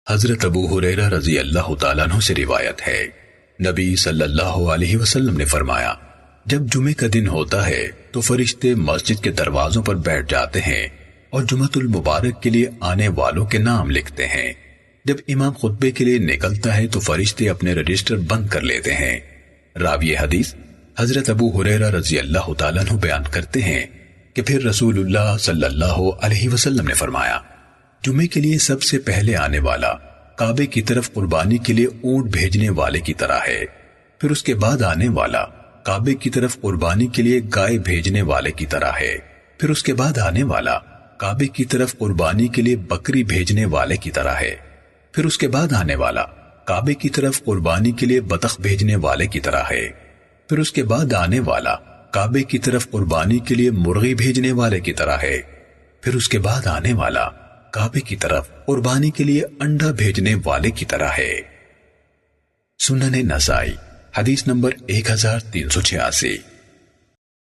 حضرت ابو ہریرہ رضی اللہ تعالیٰ عنہ سے روایت ہے، نبی صلی اللہ علیہ وسلم نے فرمایا، جب جمعے کا دن ہوتا ہے تو فرشتے مسجد کے دروازوں پر بیٹھ جاتے ہیں اور جمعۃ المبارک کے لیے آنے والوں کے نام لکھتے ہیں۔ جب امام خطبے کے لیے نکلتا ہے تو فرشتے اپنے رجسٹر بند کر لیتے ہیں۔ راوی حدیث حضرت ابو ہریرہ رضی اللہ تعالیٰ عنہ بیان کرتے ہیں کہ پھر رسول اللہ صلی اللہ علیہ وسلم نے فرمایا، جمعے کے لیے سب سے پہلے آنے والا کعبے کی طرف قربانی کے لیے اونٹ بھیجنے والے کی طرح ہے، پھر اس کے بعد آنے والا کعبے کی طرف قربانی کے لیے گائے بھیجنے والے کی طرح ہے، پھر اس کے بعد آنے والا کعبے کی طرف قربانی کے لیے بکری بھیجنے والے کی طرح ہے، پھر اس کے بعد آنے والا کعبے کی طرف قربانی کے لیے بطخ بھیجنے والے کی طرح ہے، پھر اس کے بعد آنے والا کعبے کی طرف قربانی کے لیے مرغی بھیجنے والے کی طرح ہے، پھر اس کے بعد آنے والا کعبے کی طرف قربانی کے لیے انڈا بھیجنے والے کی طرح ہے۔ سنن نسائی حدیث نمبر 1386۔